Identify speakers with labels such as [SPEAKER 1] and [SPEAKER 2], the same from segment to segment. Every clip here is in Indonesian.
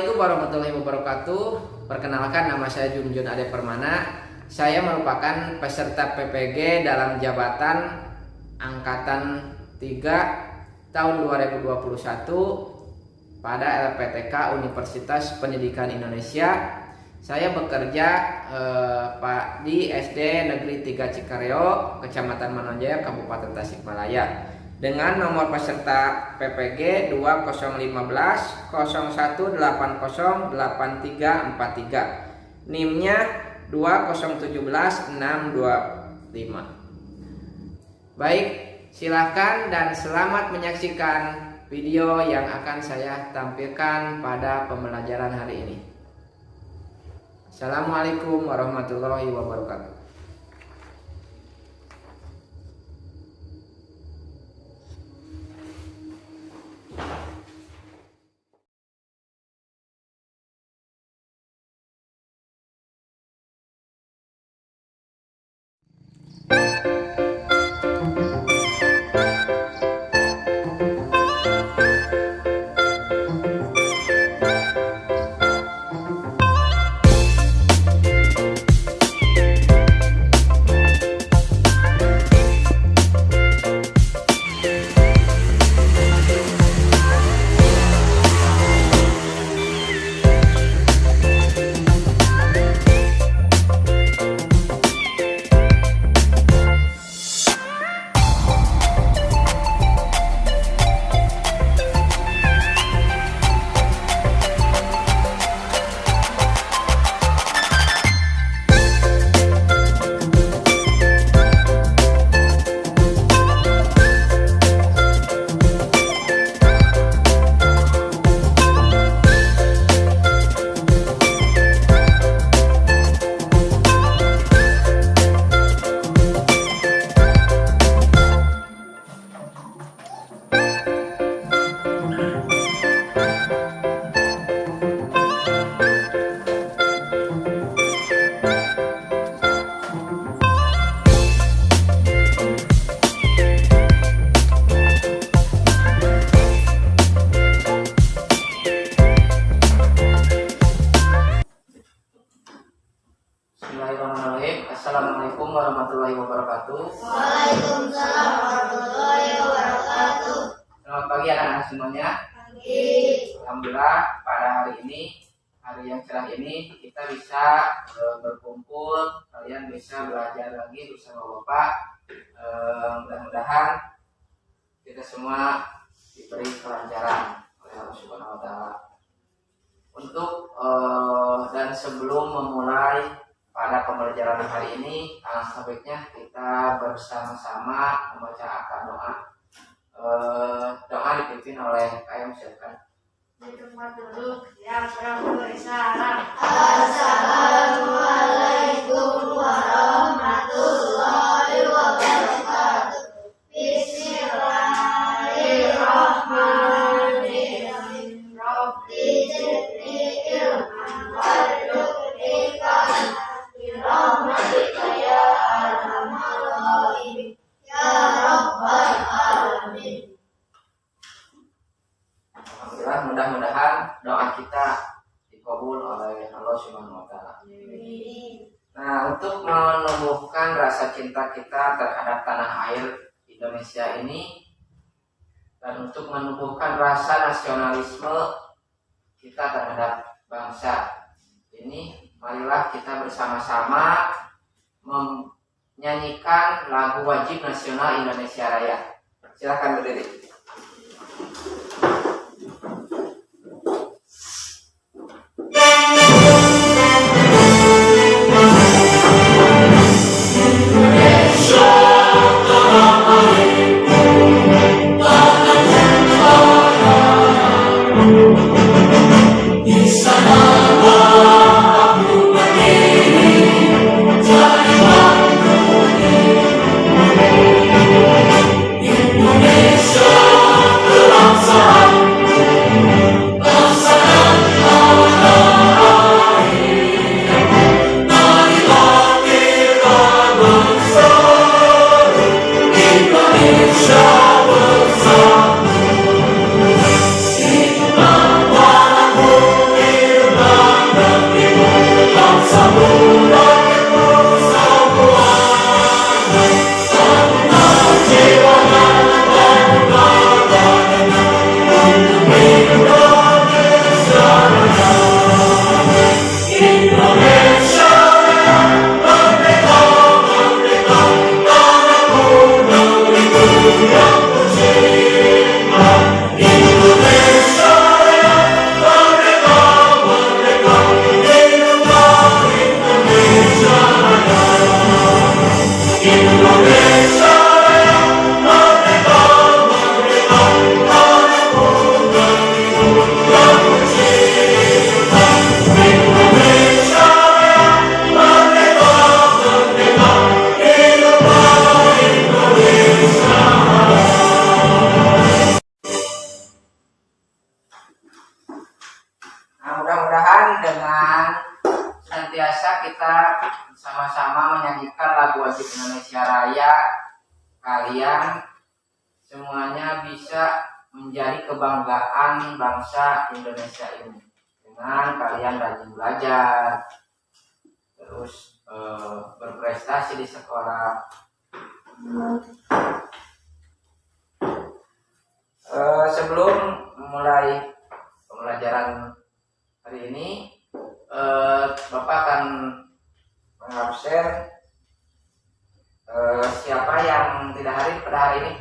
[SPEAKER 1] Assalamualaikum warahmatullahi wabarakatuh. Perkenalkan, nama saya Junjun Ade Permana. Saya merupakan peserta PPG dalam jabatan Angkatan 3 tahun 2021 pada LPTK Universitas Pendidikan Indonesia. Saya bekerja di SD Negeri 3 Cikareo, Kecamatan Manonjaya, Kabupaten Tasikmalaya, dengan nomor peserta PPG 2015 01808343, NIM-nya 2017625. Baik, silakan dan selamat menyaksikan video yang akan saya tampilkan pada pembelajaran hari ini. Assalamualaikum warahmatullahi wabarakatuh. Assalamualaikum warahmatullahi wabarakatuh.
[SPEAKER 2] Waalaikumsalam warahmatullahi wabarakatuh.
[SPEAKER 1] Selamat pagi anak-anak semuanya.
[SPEAKER 2] Pagi.
[SPEAKER 1] Alhamdulillah pada hari ini, hari yang cerah ini, kita bisa berkumpul. Kalian bisa belajar lagi bersama Bapak. Mudah-mudahan kita semua diberi kelancaran oleh Allah Subhanahu wa Ta'ala. Untuk dan sebelum memulai pada pembelajaran hari ini, sebaiknya kita bersama-sama membaca akad doa. Doa dipimpin oleh Kayam, silakan.
[SPEAKER 2] Di tempat duduk yang beri salam. Assalamualaikum warahmatullahi wabarakatuh. Bismillahirrahmanirrahim. Rabbi zidni ilman warzuqni fahman. Rahmatika ya arhamar rahimin ya rabbal alamin.
[SPEAKER 1] Alhamdulillah, mudah-mudahan doa kita dikabul oleh Allah Subhanahu wa Ta'ala. Nah, untuk menumbuhkan rasa cinta kita terhadap tanah air Indonesia ini dan untuk menumbuhkan rasa nasionalisme kita terhadap bangsa ini, marilah kita bersama-sama menyanyikan lagu wajib nasional Indonesia Raya. Silakan berdiri.
[SPEAKER 3] Indonesia
[SPEAKER 1] mudah-mudahan dengan senantiasa kita sama-sama menyanyikan lagu wajib Indonesia Raya, kalian semuanya bisa menjadi kebanggaan bangsa Indonesia ini dengan kalian rajin belajar, terus berprestasi di sekolah. Sebelum mulai pembelajaran hari ini, Bapak akan mengabsen siapa yang tidak hadir pada hari ini?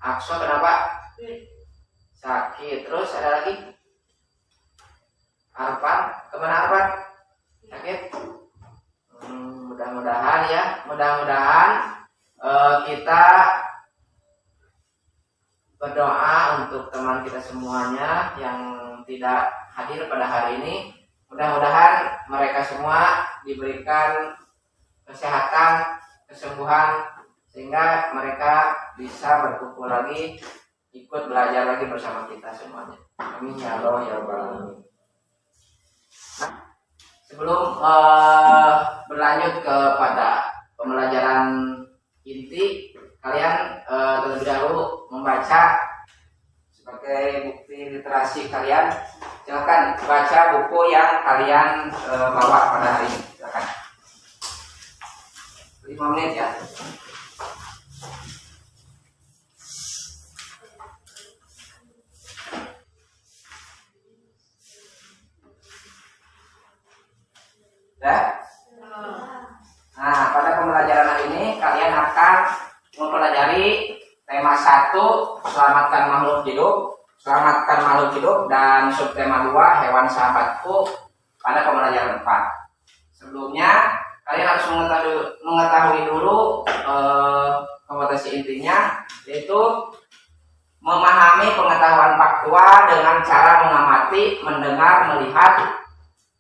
[SPEAKER 1] Akso, kenapa? Sakit. Terus ada lagi? Arpan, kemana Arpan? Sakit? Mudah-mudahan ya, kita berdoa untuk teman kita semuanya yang tidak hadir pada hari ini. Mudah-mudahan mereka semua diberikan kesehatan, kesembuhan, sehingga mereka bisa berkumpul lagi, ikut belajar lagi bersama kita semuanya. Amin ya Allah ya Rabbal Alamin. Nah, sebelum berlanjut kepada pembelajaran inti, kalian terlebih dahulu membaca sebagai bukti literasi kalian. Silakan baca buku yang kalian bawa pada hari ini. Silakan. 5 menit ya. Ya. Nah, pada pembelajaran hari ini kalian akan mempelajari tema 1, selamatkan makhluk hidup, dan subtema 2, hewan sahabatku pada pembelajaran 4. Sebelumnya kalian harus mengetahui dulu kompetensi intinya, yaitu memahami pengetahuan faktual dengan cara mengamati, mendengar, melihat,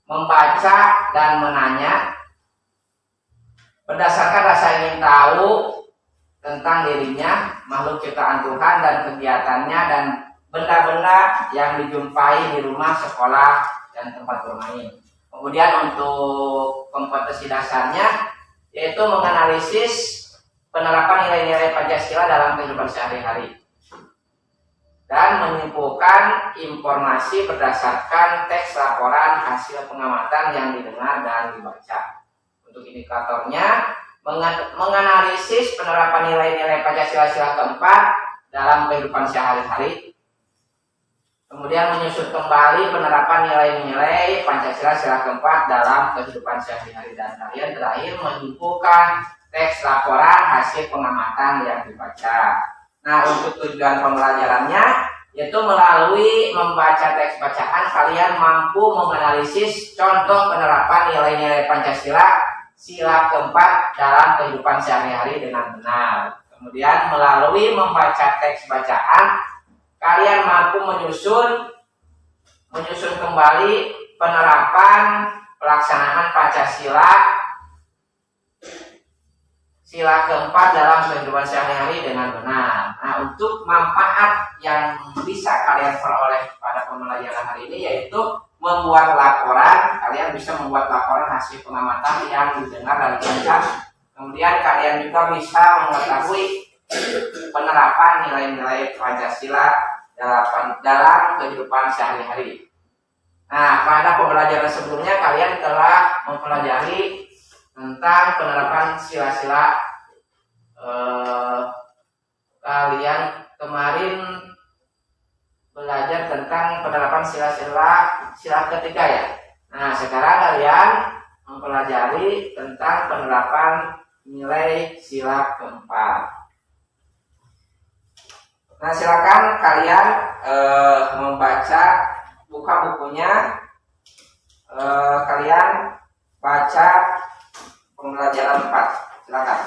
[SPEAKER 1] membaca, dan menanya berdasarkan rasa ingin tahu tentang dirinya, makhluk ciptaan Tuhan, dan kegiatannya, dan benda-benda yang dijumpai di rumah, sekolah, dan tempat bermain. Kemudian untuk kompetensi dasarnya, yaitu menganalisis penerapan nilai-nilai Pancasila dalam kehidupan sehari-hari dan menyimpulkan informasi berdasarkan teks laporan hasil pengamatan yang didengar dan dibaca. Untuk indikatornya, menganalisis penerapan nilai-nilai Pancasila sila keempat dalam kehidupan sehari-hari. Kemudian menyusun kembali penerapan nilai-nilai Pancasila sila keempat dalam kehidupan sehari-hari. Dan kalian terakhir menyimpulkan teks laporan hasil pengamatan yang dibaca. Nah, untuk tujuan pembelajarannya, yaitu melalui membaca teks bacaan, kalian mampu menganalisis contoh penerapan nilai-nilai Pancasila sila keempat dalam kehidupan sehari-hari dengan benar. Kemudian melalui membaca teks bacaan, kalian mampu menyusun kembali penerapan pelaksanaan Pancasila sila keempat dalam kehidupan sehari-hari dengan benar. Nah, untuk manfaat yang bisa kalian peroleh pada pembelajaran hari ini, yaitu membuat laporan. Kalian bisa membuat laporan hasil pengamatan yang didengar dan dibaca. Kemudian kalian juga bisa mengetahui penerapan nilai-nilai Pancasila dalam kehidupan sehari-hari. Nah, pada pembelajaran sebelumnya kalian telah mempelajari tentang penerapan sila-sila. Kalian kemarin belajar tentang penerapan sila ketiga ya. Nah, sekarang kalian mempelajari tentang penerapan nilai sila keempat. Nah, silakan kalian membaca, buka bukunya, kalian baca pembelajaran 4. Silakan.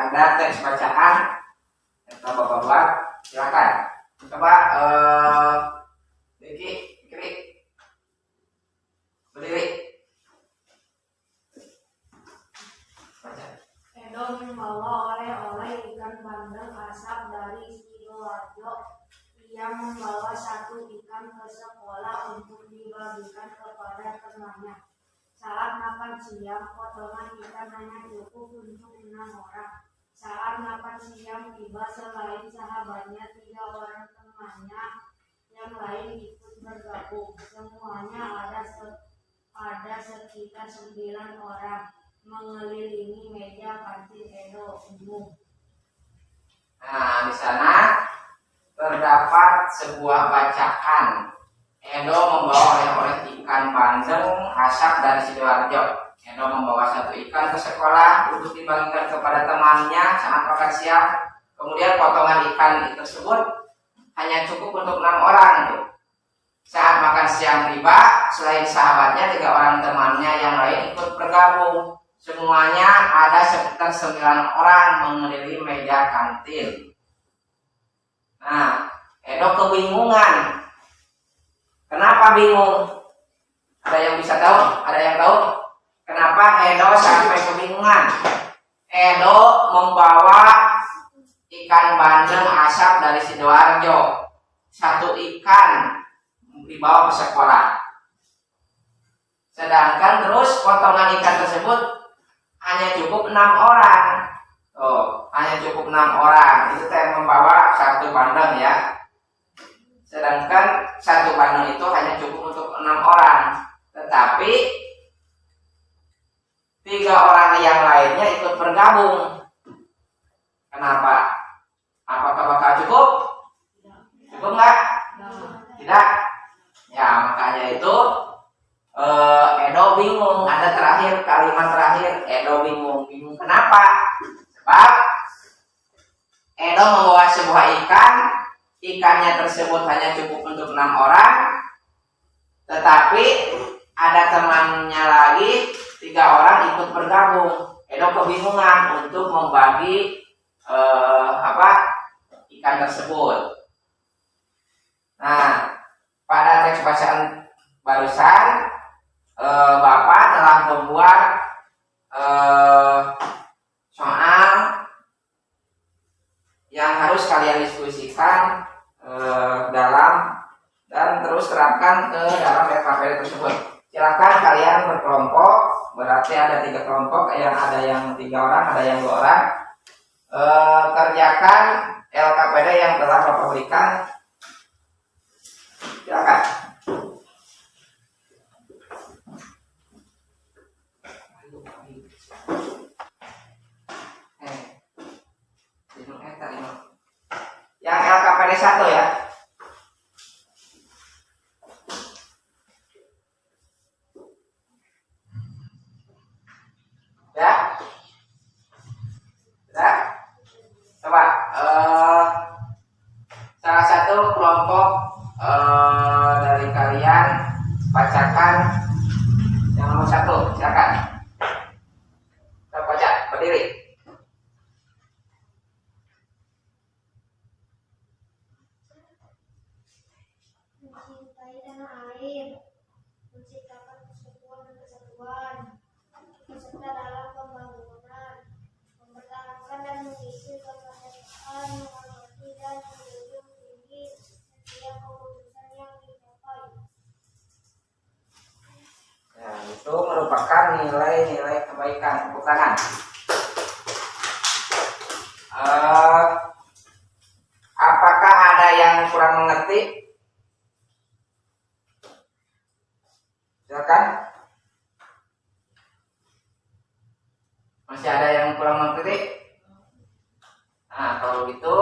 [SPEAKER 1] ada teks bacaan atau Bapak buat, silakan. Coba Diki, kiri, berdiri. Baca.
[SPEAKER 2] Edo membawa oleh-oleh ikan bandeng asap dari Sidoarjo. Ia membawa satu ikan ke sekolah untuk dibagikan kepada temannya. Saat makan siang, potongan ikan hanya cukup untuk 6 orang. Saat makan siang tiba, selain sahabatnya, 3 orang temannya yang lain ikut bergabung. Semuanya ada sekitar 9 orang mengelilingi meja kantin Edo umum.
[SPEAKER 1] Nah, di sana terdapat sebuah bacaan. Edo membawa oleh-oleh ikan bandeng asap dari Sidoarjo. Edo membawa satu ikan ke sekolah untuk dibagikan kepada temannya saat makan siang. Kemudian potongan ikan tersebut hanya cukup untuk 6 orang. Saat makan siang tiba, selain sahabatnya, 3 orang temannya yang lain ikut bergabung. Semuanya ada sekitar 9 orang mengelilingi meja kantin. Nah, Edo kebingungan. Kenapa bingung? Ada yang bisa tahu? Ada yang tahu? Kenapa Edo sampai kebingungan? Edo membawa ikan bandeng asap dari Sidoarjo. Satu ikan dibawa ke sekolah. Sedangkan terus potongan ikan tersebut hanya cukup 6 orang. Hanya cukup 6 orang. Itu saya membawa satu bandeng ya. Sedangkan satu bandeng itu hanya cukup untuk 6 orang. Tetapi 3 orang yang lainnya ikut bergabung. Kenapa? Apakah bakal cukup? Cukup nggak? Tidak. Ya, makanya itu Edo bingung. Ada kalimat terakhir Edo bingung. Bingung kenapa? Sebab Edo membawa sebuah ikan. Ikannya tersebut hanya cukup untuk 6 orang. Tetapi ada temannya lagi 3 orang ikut bergabung. Edo kebingungan untuk membagi ikan tersebut. Nah, pada teks bacaan barusan Bapak telah membuat soal yang harus kalian diskusikan dan terus terapkan ke dalam LKPD tersebut. Silakan kalian berkelompok, berarti ada 3 kelompok, ada yang 3 orang, ada yang 2 orang. Kerjakan LKPD yang telah Bapak berikan. Silakan. Yang LKPD 1 ya. Ya. Ya. Coba salah satu kelompok dari kalian bacakan yang nomor 1. Silakan. Kita baca, berdiri.
[SPEAKER 2] Mencintai tanah air, menciptakan persatuan dan kesatuan, serta dalam pembangunan, mempertahankan dan mengisi kemerdekaan, menghormati dan menjunjung tinggi setiap keputusan yang dicapai.
[SPEAKER 1] Ya, itu merupakan nilai-nilai kebaikan. Tepuk tangan. Apakah ada yang kurang mengerti? Silakan. Masih ada yang kurang mengerti? Nah, kalau gitu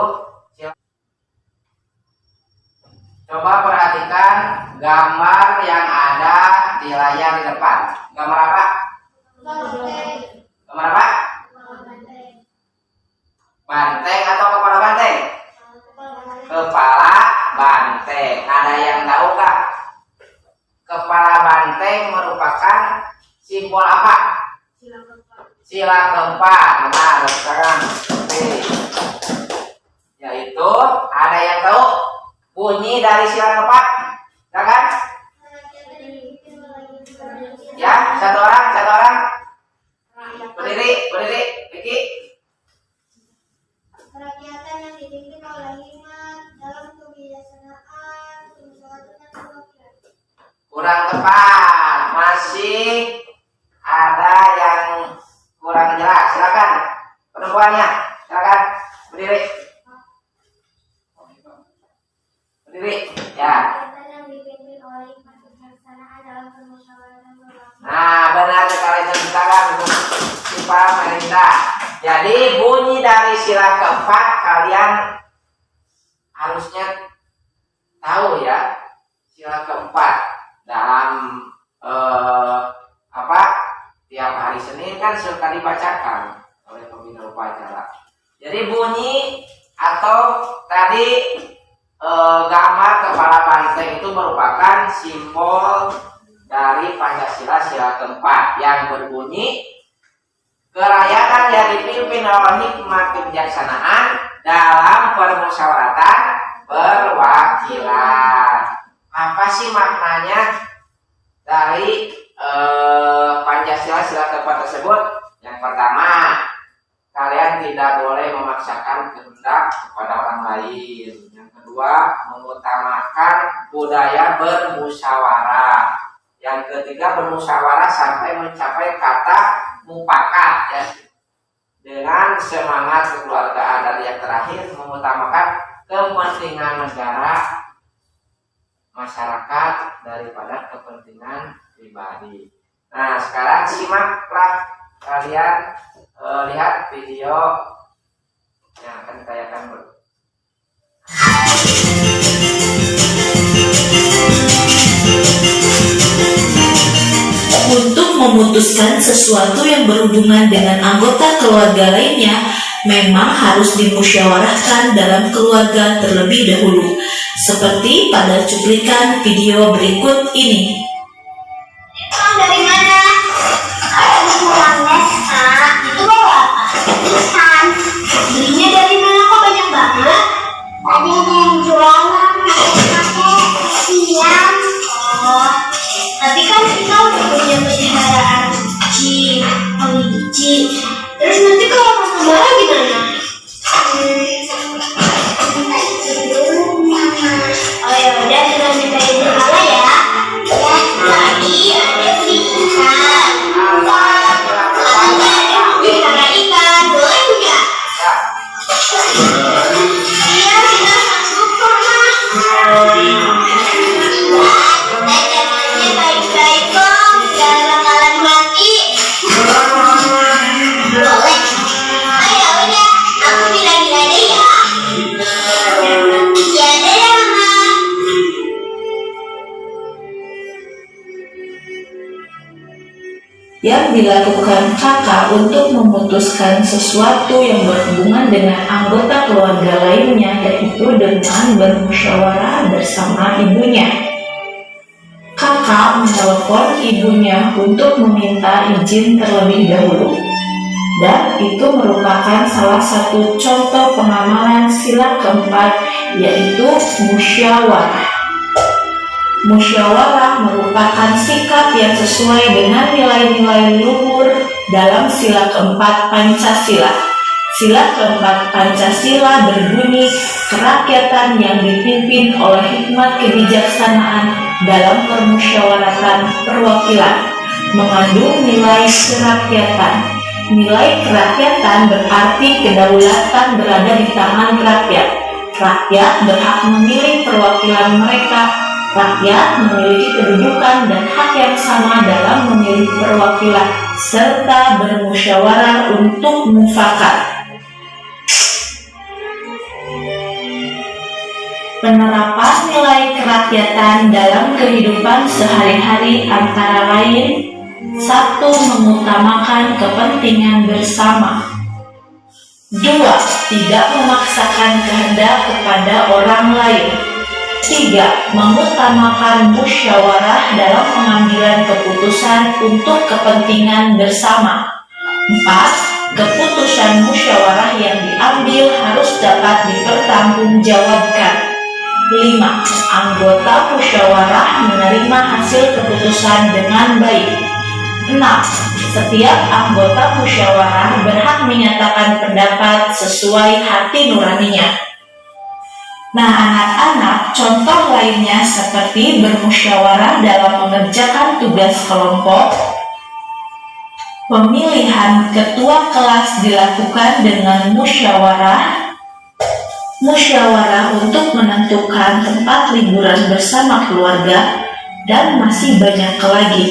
[SPEAKER 1] coba perhatikan gambar yang ada di layar di depan. Gambar apa? Gambar apa? Banteng atau kepala banteng? Kepala banteng. Ada yang tahu nggak? Kepala banteng merupakan simbol apa? sila keempat. Nah, sekarang yaitu ada yang tahu bunyi dari sila keempat? Silakan. Ya, satu orang. Berdiri, Vicky.
[SPEAKER 2] Kerakyatan yang dipimpin oleh hikmat dalam kebijaksanaan,
[SPEAKER 1] kurang tepat, masih ada yang kurang jelas. Silakan perempuannya, silakan berdiri. Ya. Nah, benar sekali, silakan untuk Pak Marinda. Jadi bunyi dari sila keempat kalian harusnya tahu ya. Sila keempat dalam tiap hari Senin kan suka dibacakan oleh pembina upacara. Jadi bunyi atau tadi gambar kepala banteng itu merupakan simbol dari Pancasila sila keempat yang berbunyi kerakyatan yang dipimpin oleh hikmat kebijaksanaan dalam permusyawaratan perwakilan. Apa sih maknanya dari Pancasila sila keempat tersebut? Yang pertama, kalian tidak boleh memaksakan kehendak kepada orang lain. Yang kedua, mengutamakan budaya bermusyawarah. Yang ketiga, bermusyawarah sampai mencapai kata mufakat ya. Dengan semangat kekeluargaan. Dan yang terakhir, mengutamakan kepentingan negara, masyarakat daripada kepentingan pribadi. Nah, sekarang simaklah kalian lihat video yang akan ditayakan dulu.
[SPEAKER 3] Untuk memutuskan sesuatu yang berhubungan dengan anggota keluarga lainnya, memang harus dimusyawarahkan dalam keluarga terlebih dahulu, seperti pada cuplikan video berikut ini.
[SPEAKER 2] Dari mana? Aku pulang les, Kak. Itu bawa apa? Ikan. Belinya dari mana kok banyak banget? Tadi ada yang jualan, pakai siang. Oh, tapi kan kita udah punya peliharaan kucing. Terus nanti kalau mau marah gimana? Oh ya udah, kita minta izin Allah ya. Ya, tadi ada beli ikan. Katanya ada pelihara ikan, boleh nggak? Iya, kita sanggup kok, Ma. Kita jamannya baik-baik kok, nggak bakalan mati. Boleh. Ayo udah, aku bilang ada ya. Ya ada ya, Mama.
[SPEAKER 3] Yang dilakukan kakak untuk memutuskan sesuatu yang berhubungan dengan anggota keluarga lainnya, yaitu dengan bermusyawarah bersama ibunya. Kakak menelpon ibunya untuk meminta izin terlebih dahulu, dan itu merupakan salah satu contoh pengamalan sila keempat, yaitu musyawarah. Musyawarah merupakan sikap yang sesuai dengan nilai-nilai luhur dalam sila keempat Pancasila. Sila keempat Pancasila berbunyi kerakyatan yang dipimpin oleh hikmat kebijaksanaan dalam permusyawaratan perwakilan, mengandung nilai kerakyatan. Nilai kerakyatan berarti kedaulatan berada di tangan rakyat. Rakyat berhak memilih perwakilan mereka. Rakyat memiliki kedudukan dan hak yang sama dalam memilih perwakilan serta bermusyawarah untuk mufakat. Penerapan nilai kerakyatan dalam kehidupan sehari-hari antara lain: 1. Mengutamakan kepentingan bersama. 2. Tidak memaksakan kehendak kepada orang lain. 3. Mengutamakan musyawarah dalam pengambilan keputusan untuk kepentingan bersama. 4. Keputusan musyawarah yang diambil harus dapat dipertanggungjawabkan. 5. Anggota musyawarah menerima hasil keputusan dengan baik. 6. Setiap anggota musyawarah berhak menyatakan pendapat sesuai hati nuraninya. Nah, anak-anak, contoh lainnya seperti bermusyawarah dalam mengerjakan tugas kelompok. Pemilihan ketua kelas dilakukan dengan musyawarah. Musyawarah untuk menentukan tempat liburan bersama keluarga, dan masih banyak lagi.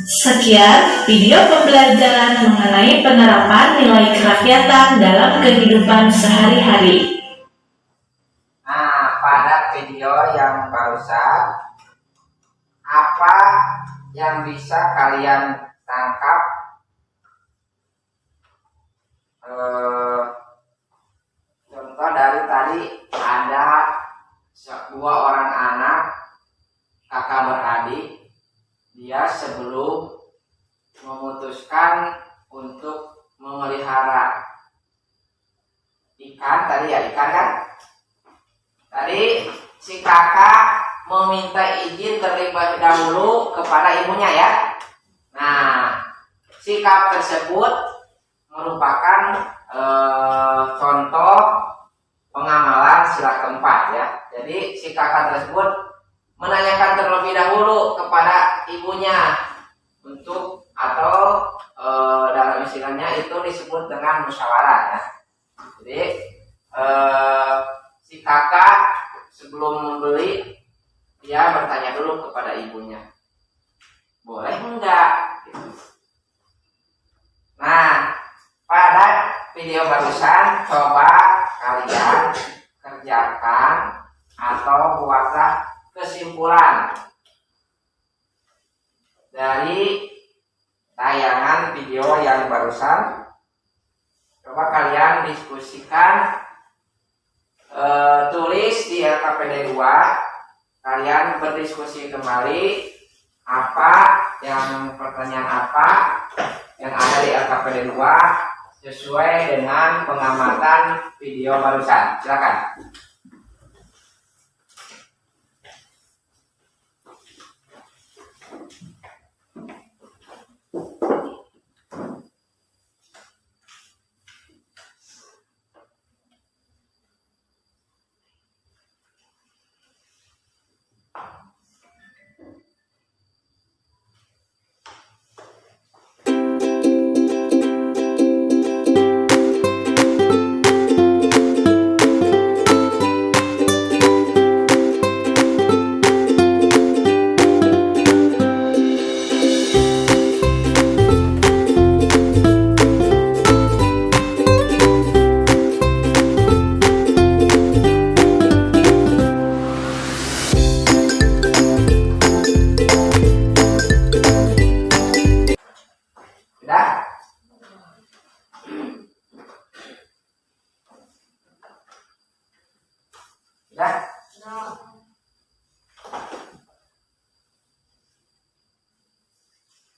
[SPEAKER 3] Sekian video pembelajaran mengenai penerapan nilai kerakyatan dalam kehidupan sehari-hari.
[SPEAKER 1] Nah, pada video yang barusan, apa yang bisa kalian tangkap? Contoh dari tadi ada dua orang anak kakak beradik. Dia sebelum memutuskan untuk memelihara ikan tadi ya, ikan kan? Tadi si kakak meminta izin terlebih dahulu kepada ibunya ya. Nah, sikap tersebut merupakan contoh pengamalan sila keempat ya. Jadi si kakak tersebut menanyakan terlebih dahulu kepada ibunya untuk atau dalam istilahnya itu disebut dengan musyawarah ya. Jadi si kakak sebelum membeli dia bertanya dulu kepada ibunya, boleh enggak? Gitu. Nah, pada video barusan coba kalian kerjakan atau buatlah kesimpulan dari tayangan video yang barusan. Coba kalian diskusikan, tulis di LKPD 2. Kalian berdiskusi kembali pertanyaan apa yang ada di LKPD 2 sesuai dengan pengamatan video barusan. Silakan.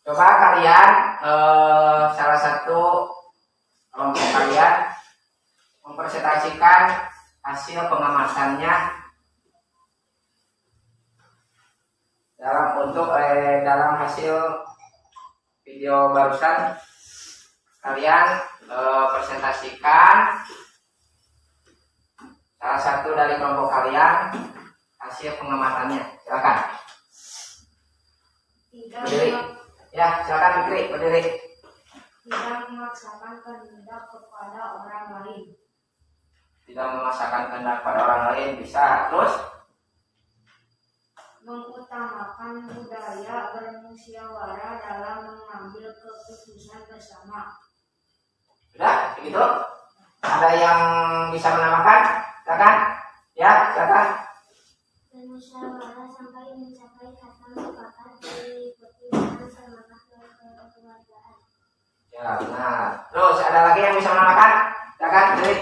[SPEAKER 1] Coba kalian salah satu kelompok kalian mempresentasikan hasil pengamatannya dalam hasil video barusan. Kalian presentasikan salah satu dari kelompok kalian hasil pengamatannya. Silakan. Berdiri. Ya, silakan Fikri, berdiri.
[SPEAKER 2] Tidak memaksakan kehendak kepada orang lain.
[SPEAKER 1] Tidak memaksakan kehendak pada orang lain, bisa. Terus?
[SPEAKER 2] Mengutamakan budaya bermusyawarah dalam mengambil keputusan bersama.
[SPEAKER 1] Sudah, begitu? Ada yang bisa menambahkan? Silakan. Ya, silakan.
[SPEAKER 2] Bermusyawarah sampai mencapai kata mufakat diikuti dengan semangat kekeluargaan.
[SPEAKER 1] Ya, benar. Terus ada lagi yang bisa menambahkan? Silakan, Fikri.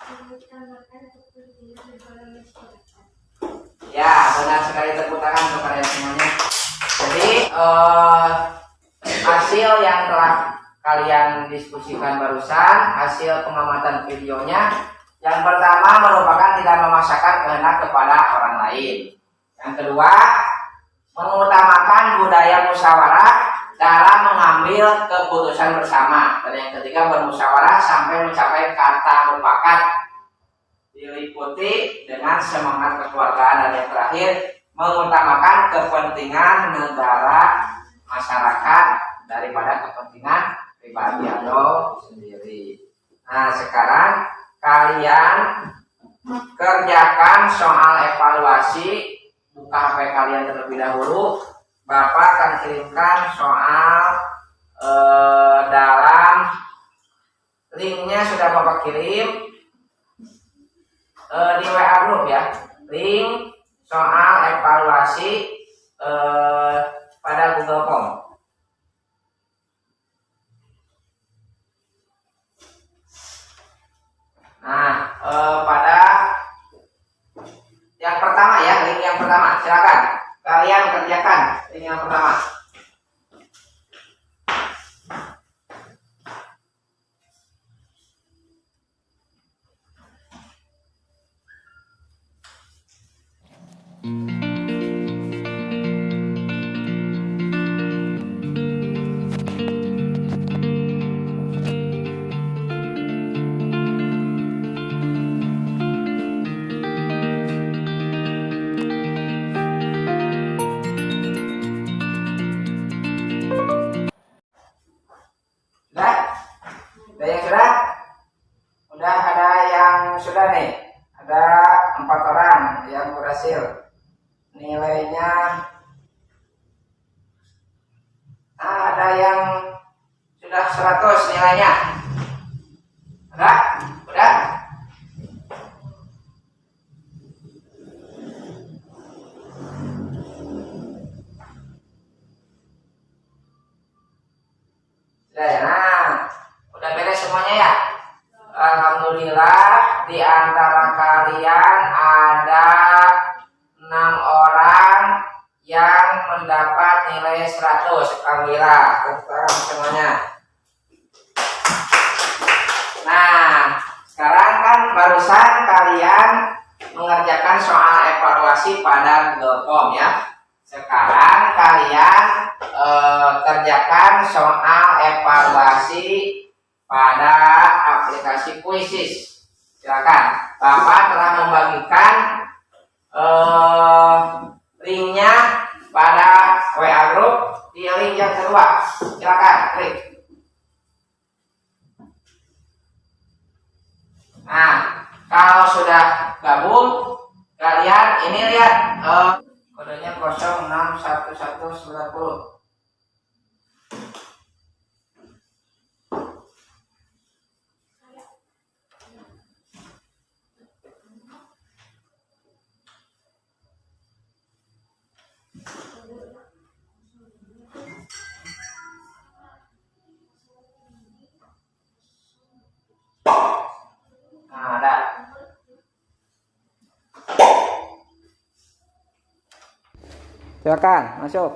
[SPEAKER 2] Mengutamakan kepentingan negara masyarakat.
[SPEAKER 1] Ya, benar sekali, tepuk tangan kepada semuanya. Jadi hasil yang telah kalian diskusikan barusan, hasil pengamatan videonya. Yang pertama merupakan tidak memaksakan kehendak kepada orang lain. Yang kedua, mengutamakan budaya musyawarah dalam mengambil keputusan bersama. Dan yang ketiga, bermusyawarah sampai mencapai kata mufakat, diliputi dengan semangat kekeluargaan. Dan yang terakhir, mengutamakan kepentingan negara, masyarakat daripada kepentingan pribadi atau sendiri. Nah, sekarang kalian kerjakan soal evaluasi. Buka HP kalian terlebih dahulu. Bapak akan kirimkan soal dalam linknya, sudah Bapak kirim di WA group ya. Link soal evaluasi pada Google Form. Nah, pada yang pertama ya, link yang pertama, silakan kalian kerjakan link yang pertama. Sudah ada yang sudah nih, ada 4 orang yang berhasil. Nilainya ada yang sudah 100 nilainya. Ada? Udah? Sudah ya. Nah, udah beres semuanya ya. Alhamdulillah, di antara kalian ada 6 orang yang mendapat nilai 100. Alhamdulillah, tepuk tangan semuanya. Nah, sekarang kan barusan kalian mengerjakan soal evaluasi pada Google Form ya. Sekarang kalian kerjakan soal evaluasi pada aplikasi Quizzes. Silakan. Bapak telah membagikan linknya pada WA group di link yang kedua. Silakan klik. Nah, kalau sudah gabung, kalian ini lihat kodenya 061190. Nah, ada. Silakan masuk.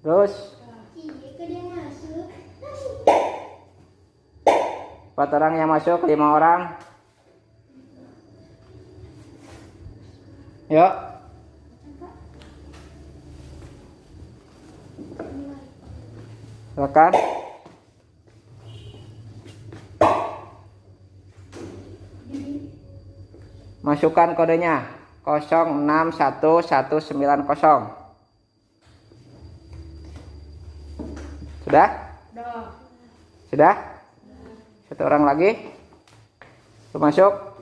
[SPEAKER 1] Terus 4 orang yang masuk, 5 orang. Yuk. Silakan. Masukkan kodenya 061190. Sudah? Sudah? Satu orang lagi. Tuh masuk.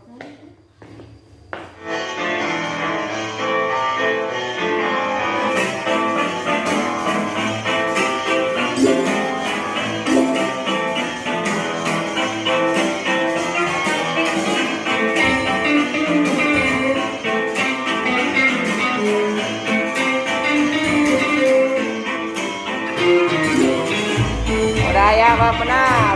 [SPEAKER 1] Udah ya, Pak, benar.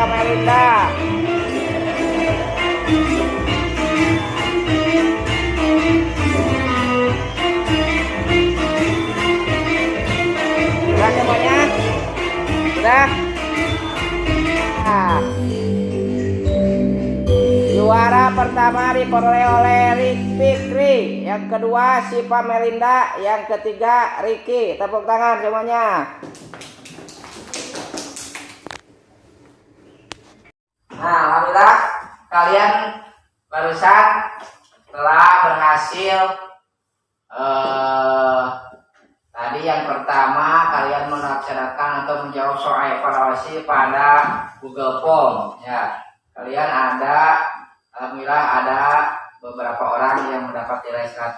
[SPEAKER 4] Melinda. Sudah semuanya? Sudah? Nah. Juara pertama diperoleh oleh Fikri, yang kedua Sipa Melinda, yang ketiga Ricky. Tepuk tangan semuanya.
[SPEAKER 1] Nah, alhamdulillah kalian barusan telah berhasil. Tadi yang pertama kalian melaksanakan atau menjawab soal evaluasi pada Google Form. Ya, kalian alhamdulillah ada beberapa orang yang mendapat nilai 100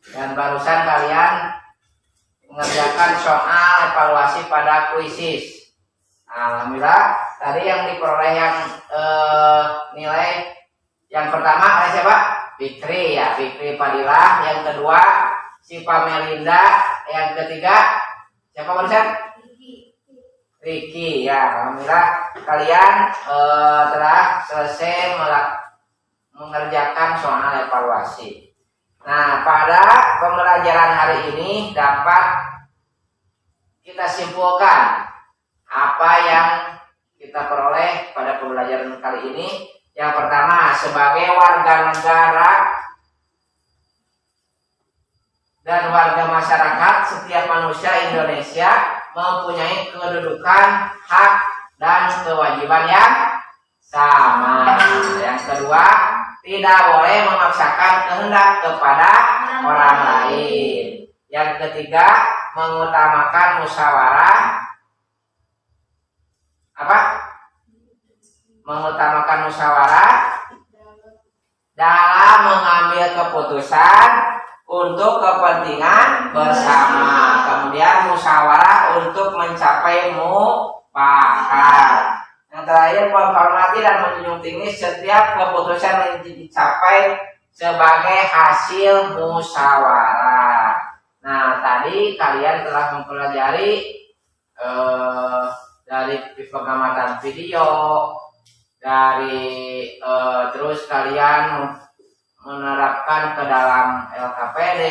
[SPEAKER 1] dan barusan kalian mengerjakan soal evaluasi pada kuisis. Alhamdulillah tadi yang diperoleh yang nilai yang pertama ada siapa? Fikri ya, Fikri Fadilah. Yang kedua Sipa Melinda. Yang ketiga siapa barusan? Ricky ya. Alhamdulillah kalian telah selesai mengerjakan soal evaluasi. Nah, pada pembelajaran hari ini dapat kita simpulkan apa yang kita peroleh pada pembelajaran kali ini. Yang pertama, sebagai warga negara dan warga masyarakat, setiap manusia Indonesia mempunyai kedudukan, hak, dan kewajiban yang sama. Yang kedua, tidak boleh memaksakan kehendak kepada orang lain. Yang ketiga, mengutamakan musyawarah. Mengutamakan musyawarah dalam mengambil keputusan untuk kepentingan bersama. Kemudian musyawarah untuk mencapai mufakat. Yang terakhir, menghormati dan menjunjung tinggi setiap keputusan yang dicapai sebagai hasil musyawarah. Nah, tadi kalian telah mempelajari dari pengamatan video, dari terus kalian menerapkan ke dalam LKPD,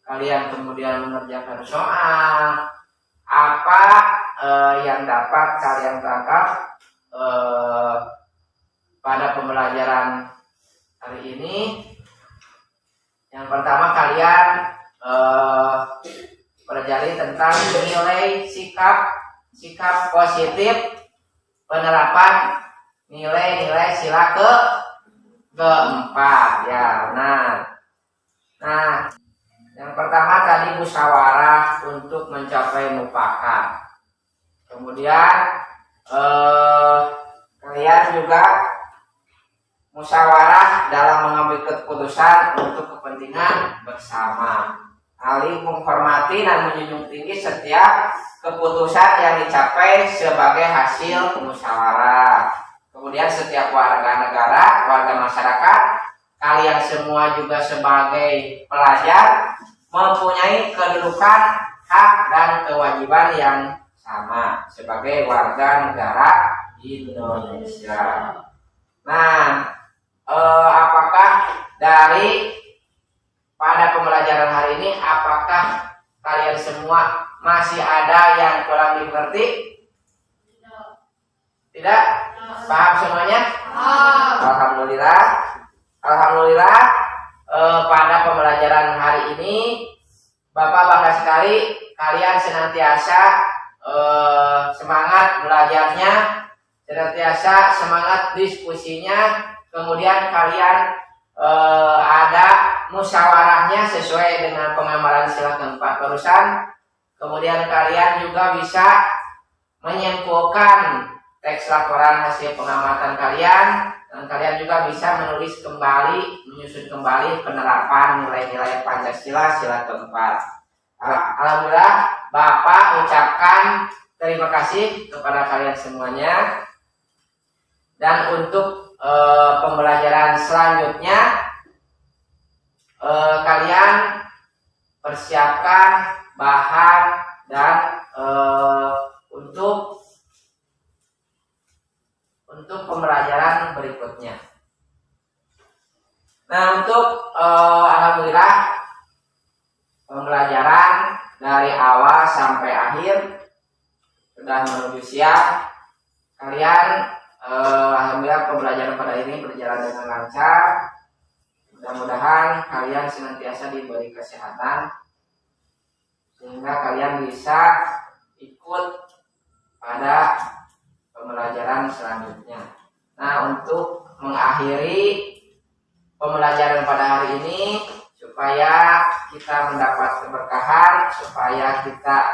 [SPEAKER 1] kalian kemudian mengerjakan soal. Apa yang dapat kalian tangkap pada pembelajaran hari ini? Yang pertama, kalian pelajari tentang nilai sikap positif, penerapan nilai-nilai sila keempat ya. Nah, yang pertama tadi musyawarah untuk mencapai mufakat. Kemudian kalian juga musyawarah dalam mengambil keputusan untuk kepentingan bersama. Saling menghormati dan menjunjung tinggi setiap keputusan yang dicapai sebagai hasil musyawarah. Kemudian setiap warga negara, warga masyarakat, kalian semua juga sebagai pelajar mempunyai kedudukan, hak, dan kewajiban yang sama sebagai warga negara Indonesia. Nah, apakah dari pada pembelajaran hari ini, apakah kalian semua masih ada yang kurang dimengerti? Tidak? Paham semuanya? Alhamdulillah. Alhamdulillah. Pada pembelajaran hari ini, Bapak bangga sekali kalian senantiasa semangat belajarnya, senantiasa semangat diskusinya, kemudian kalian ada musyawarahnya sesuai dengan pengamalan sila keempat barusan. Kemudian kalian juga bisa menyimpulkan teks laporan hasil pengamatan kalian, dan kalian juga bisa menulis kembali, menyusun kembali penerapan nilai-nilai Pancasila sila keempat. Alhamdulillah, Bapak ucapkan terima kasih kepada kalian semuanya. Dan untuk pembelajaran selanjutnya, kalian persiapkan bahan dan untuk untuk pembelajaran berikutnya. Nah, untuk alhamdulillah pembelajaran dari awal sampai akhir sudah menuju siang. Kalian alhamdulillah pembelajaran pada ini berjalan dengan lancar. Mudah-mudahan kalian senantiasa diberi kesehatan sehingga kalian bisa ikut pada pembelajaran selanjutnya. Nah, untuk mengakhiri pembelajaran pada hari ini supaya kita mendapat keberkahan, supaya kita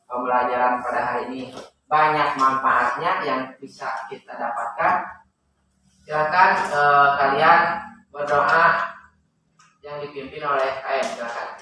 [SPEAKER 1] pembelajaran pada hari ini banyak manfaatnya yang bisa kita dapatkan. Silakan kalian berdoa yang dipimpin oleh KM. Silakan.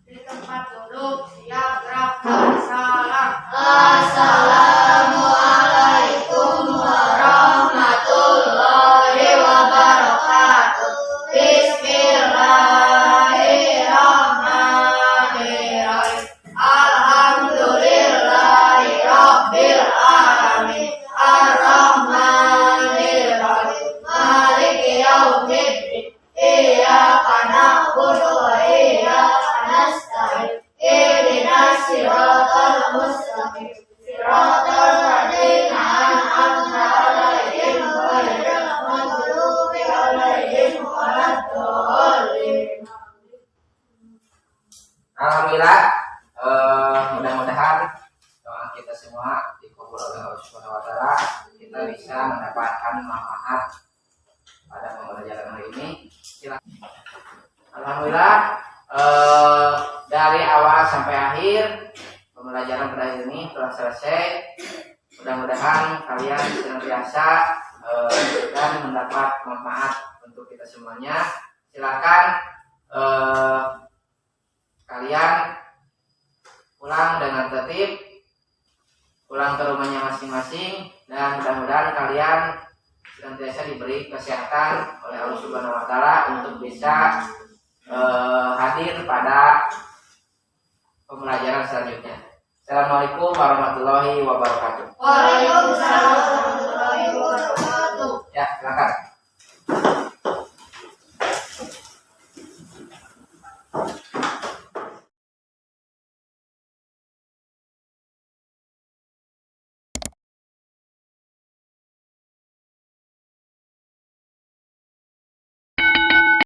[SPEAKER 2] Di tempat duduk siap gerakan salam.
[SPEAKER 5] Assalamualaikum warahmatullahi wabarakatuh. Bismillahirrahmanirrahim. Alhamdulillahirabbil alamin. Ar-Rahmanirrahim. Maliki yaumiddin. Iyyaka na'budu wa iyyaka nasta'in. Ihdinas siratal mustaqim. Siratal ladzina an'amta 'alaihim ghairil maghdubi 'alaihim waladdallin.
[SPEAKER 1] Alhamdulillah, mudah-mudahan doa kita semua dikabul oleh Allah Subhanahu wa taala. Kita bisa mendapatkan manfaat pada pembelajaran hari ini. Alhamdulillah, dari awal sampai akhir pembelajaran pada hari ini telah selesai. Mudah-mudahan kalian senantiasa dan mendapat manfaat untuk kita semuanya. Silakan kalian pulang dengan tertib, pulang ke rumahnya masing-masing, dan mudah-mudahan kalian senantiasa diberi kesehatan oleh Allah Subhanahu wa taala untuk bisa hadir pada pembelajaran selanjutnya. Assalamualaikum warahmatullahi wabarakatuh.
[SPEAKER 5] Waalaikumsalam warahmatullahi wabarakatuh.
[SPEAKER 1] Ya, silakan.